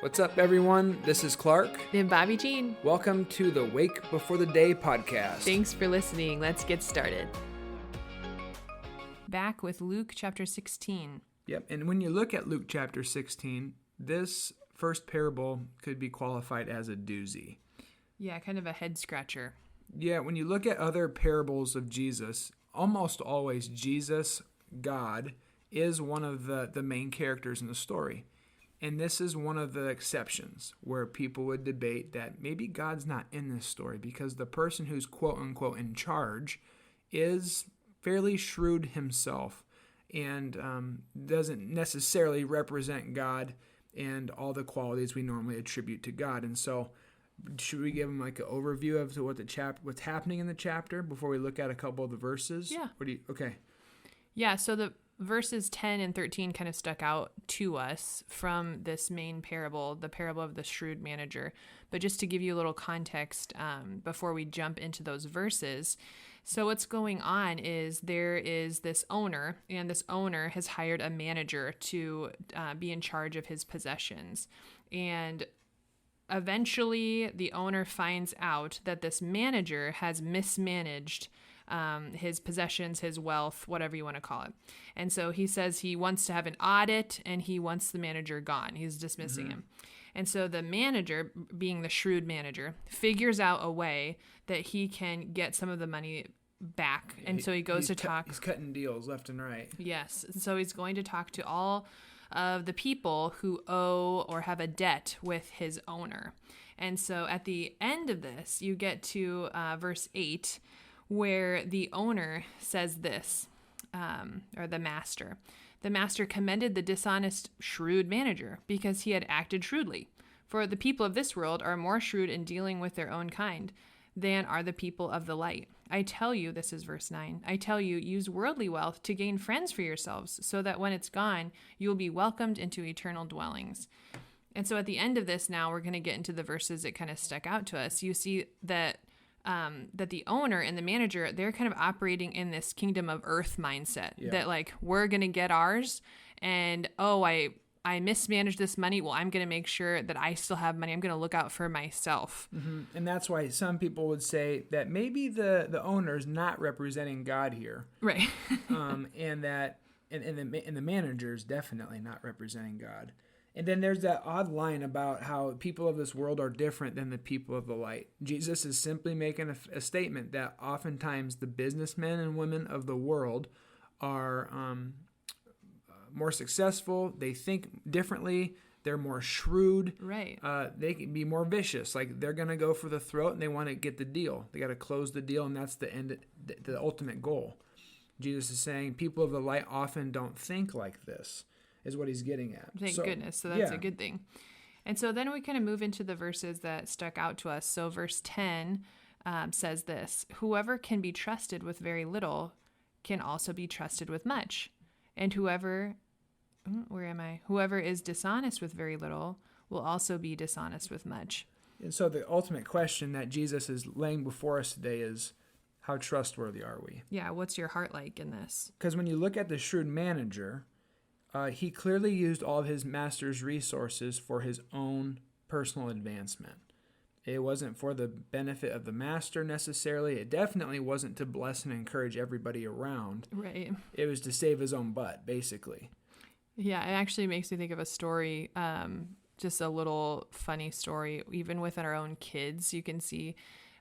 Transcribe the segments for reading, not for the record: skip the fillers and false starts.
What's up, everyone? This is Clark. And Bobby Jean. Welcome to the Wake Before the Day podcast. Thanks for listening. Let's get started. Back with Luke chapter 16. Yep, and when you look at Luke chapter 16, this first parable could be qualified as a doozy. Yeah, kind of a head scratcher. Yeah, when you look at other parables of Jesus, almost always Jesus, God, is one of the main characters in the story. And this is one of the exceptions where people would debate that maybe God's not in this story because the person who's quote-unquote in charge is fairly shrewd himself and doesn't necessarily represent God and all the qualities we normally attribute to God. And so should we give him like an overview of what's happening in the chapter before we look at a couple of the verses? Yeah. Okay. Yeah, so the verses 10 and 13 kind of stuck out to us from this main parable, the parable of the shrewd manager. But just to give you a little context before we jump into those verses. So what's going on is there is this owner, and this owner has hired a manager to be in charge of his possessions. And eventually the owner finds out that this manager has mismanaged his possessions, his wealth, whatever you want to call it. And so he says he wants to have an audit and he wants the manager gone. He's dismissing him. And so the manager, being the shrewd manager, figures out a way that he can get some of the money back. And so he goes to talk. He's cutting deals left and right. Yes. And so he's going to talk to all of the people who owe or have a debt with his owner. And so at the end of this, you get to verse 8, where the owner says this, or the master. The master commended the dishonest, shrewd manager because he had acted shrewdly. For the people of this world are more shrewd in dealing with their own kind than are the people of the light. I tell you, this is verse 9, I tell you, use worldly wealth to gain friends for yourselves, so that when it's gone, you will be welcomed into eternal dwellings. And so at the end of this now, we're going to get into the verses that kind of stuck out to us. You see that that the owner and the manager, they're kind of operating in this kingdom of earth mindset, that like, we're going to get ours, and I mismanaged this money. Well, I'm going to make sure that I still have money. I'm going to look out for myself. Mm-hmm. And that's why some people would say that maybe the owner's not representing God here. Right. And that and the manager's definitely not representing God. And then there's that odd line about how people of this world are different than the people of the light. Jesus is simply making a statement that oftentimes the businessmen and women of the world are more successful. They think differently. They're more shrewd. Right. They can be more vicious. Like they're going to go for the throat and they want to get the deal. They got to close the deal, and that's the end, the ultimate goal. Jesus is saying people of the light often don't think like this. Is what he's getting at. Thank goodness. So that's a good thing. And so then we kind of move into the verses that stuck out to us. So verse 10 says this, whoever can be trusted with very little can also be trusted with much. And whoever is dishonest with very little will also be dishonest with much. And so the ultimate question that Jesus is laying before us today is, how trustworthy are we? Yeah, what's your heart like in this? Because when you look at the shrewd manager, he clearly used all of his master's resources for his own personal advancement. It wasn't for the benefit of the master necessarily. It definitely wasn't to bless and encourage everybody around. Right. It was to save his own butt, basically. Yeah, it actually makes me think of a story, just a little funny story. Even within our own kids, you can see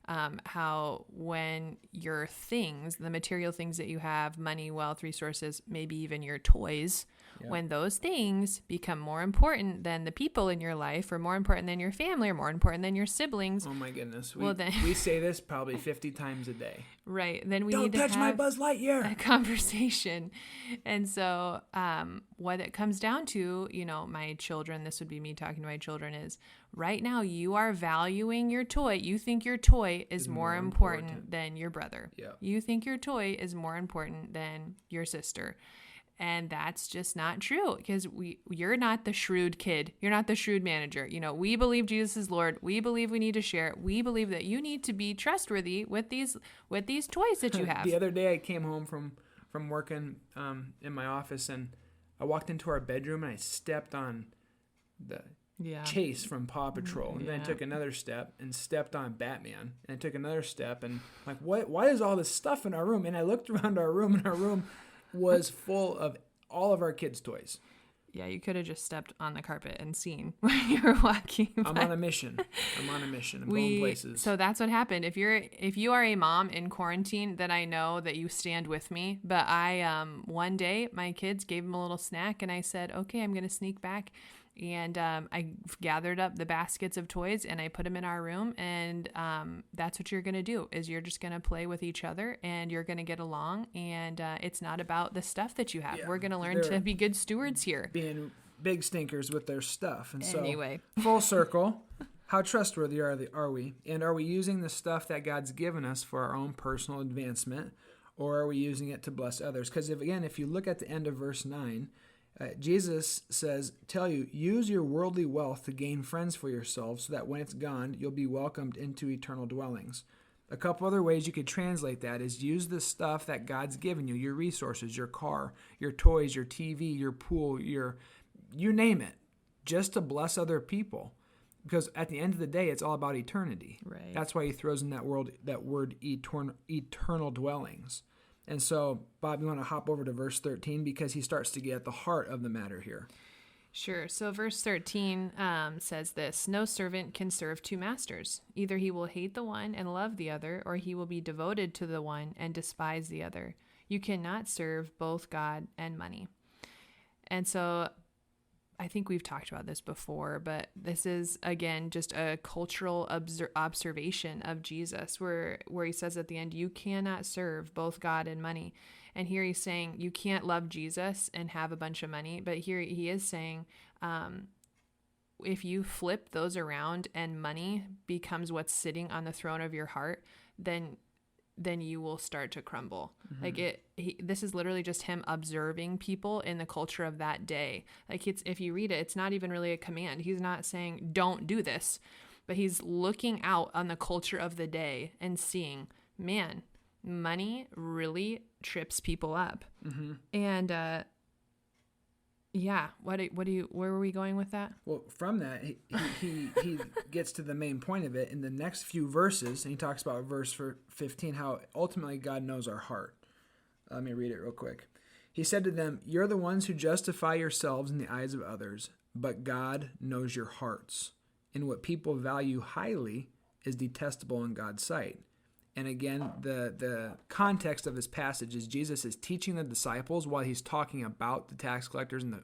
how when your things, the material things that you have, money, wealth, resources, maybe even your toys, when those things become more important than the people in your life, or more important than your family, or more important than your siblings. Oh my goodness. We say this probably 50 times a day. Right. Then we Don't need to touch have my Buzz Lightyear. a conversation. And so what it comes down to, my children, this would be me talking to my children, is right now you are valuing your toy. You think your toy is more important than your brother. Yep. You think your toy is more important than your sister. And that's just not true, because you're not the shrewd kid. You're not the shrewd manager. We believe Jesus is Lord. We believe we need to share. We believe that you need to be trustworthy with these toys that you have. The other day I came home from working in my office, and I walked into our bedroom and I stepped on Yeah. Chase from Paw Patrol, and then I Yeah. took another step and stepped on Batman, and I took another step and like, what? Why is all this stuff in our room? And I looked around our room, and our room was full of all of our kids' toys. Yeah, you could have just stepped on the carpet and seen when you were walking by. I'm on a mission. I'm going places. So that's what happened. If you are a mom in quarantine, then I know that you stand with me. But I one day my kids gave them a little snack, and I said, okay, I'm gonna sneak back. And I gathered up the baskets of toys and I put them in our room. And that's what you're going to do is you're just going to play with each other and you're going to get along. And it's not about the stuff that you have. Yeah, we're going to learn to be good stewards here. Being big stinkers with their stuff. And Anyway. So full circle, how trustworthy are we? And are we using the stuff that God's given us for our own personal advancement, or are we using it to bless others? Because if you look at the end of verse 9, Jesus says, use your worldly wealth to gain friends for yourselves so that when it's gone, you'll be welcomed into eternal dwellings. A couple other ways you could translate that is use the stuff that God's given you, your resources, your car, your toys, your TV, your pool, you name it, just to bless other people. Because at the end of the day, it's all about eternity. Right. That's why he throws in that word eternal dwellings. And so, Bob, you want to hop over to verse 13 because he starts to get at the heart of the matter here. Sure. So verse 13 says this: no servant can serve two masters. Either he will hate the one and love the other, or he will be devoted to the one and despise the other. You cannot serve both God and money. And so I think we've talked about this before, but this is, again, just a cultural observation of Jesus where he says at the end, you cannot serve both God and money. And here he's saying you can't love Jesus and have a bunch of money. But here he is saying if you flip those around and money becomes what's sitting on the throne of your heart, then you will start to crumble. Mm-hmm. This is literally just him observing people in the culture of that day. Like if you read it, it's not even really a command. He's not saying don't do this, but he's looking out on the culture of the day and seeing, man, money really trips people up. Mm-hmm. And yeah, where were we going with that? Well, from that, he gets to the main point of it in the next few verses, and he talks about verse 15, how ultimately God knows our heart. Let me read it real quick. He said to them, you're the ones who justify yourselves in the eyes of others, but God knows your hearts. And what people value highly is detestable in God's sight. And again, the context of this passage is Jesus is teaching the disciples while he's talking about the tax collectors and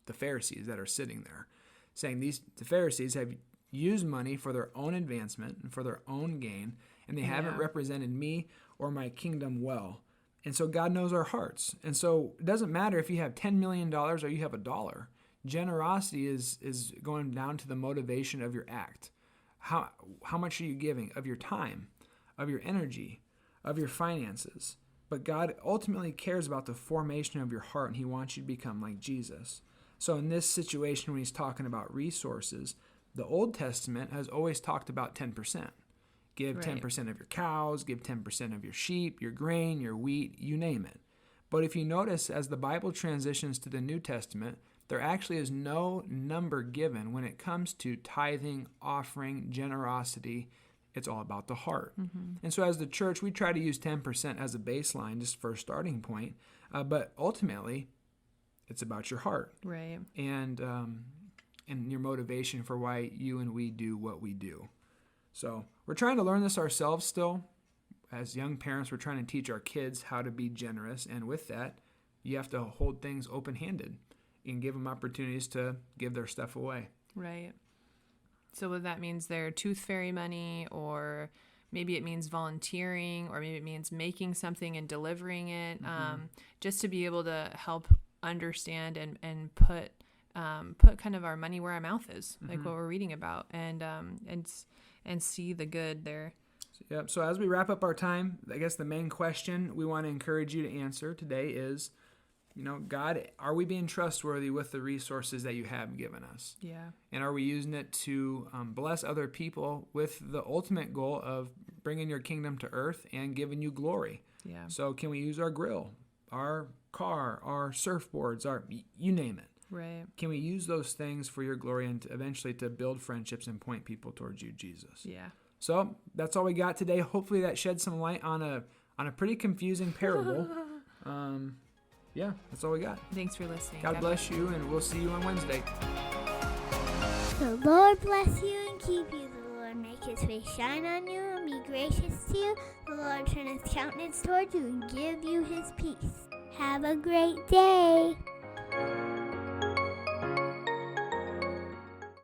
the Pharisees that are sitting there, saying the Pharisees have used money for their own advancement and for their own gain, and they haven't represented me or my kingdom well. And so God knows our hearts. And so it doesn't matter if you have $10 million or you have $1. Generosity is going down to the motivation of your act. How much are you giving of your time, of your energy, of your finances? But God ultimately cares about the formation of your heart, and he wants you to become like Jesus. So in this situation, when he's talking about resources, the Old Testament has always talked about 10%. Give 10% of your cows, give 10% of your sheep, your grain, your wheat, you name it. But if you notice, as the Bible transitions to the New Testament, there actually is no number given when it comes to tithing, offering, generosity. It's all about the heart. Mm-hmm. And so as the church, we try to use 10% as a baseline just for a starting point. But ultimately, it's about your heart. Right. And your motivation for why you and we do what we do. So we're trying to learn this ourselves still. As young parents, we're trying to teach our kids how to be generous. And with that, you have to hold things open-handed and give them opportunities to give their stuff away. Right. So whether that means their tooth fairy money, or maybe it means volunteering, or maybe it means making something and delivering it, just to be able to help understand and put kind of our money where our mouth is, like what we're reading about, and see the good there. Yep. So as we wrap up our time, I guess the main question we want to encourage you to answer today is, God, are we being trustworthy with the resources that you have given us? Yeah. And are we using it to bless other people with the ultimate goal of bringing your kingdom to earth and giving you glory? Yeah. So can we use our grill, our car, our surfboards, you name it? Right. Can we use those things for your glory and eventually to build friendships and point people towards you, Jesus? Yeah. So that's all we got today. Hopefully that sheds some light on a pretty confusing parable. Yeah, that's all we got. Thanks for listening. God bless you, and we'll see you on Wednesday. The Lord bless you and keep you. The Lord make his face shine on you and be gracious to you. The Lord turn his countenance toward you and give you his peace. Have a great day.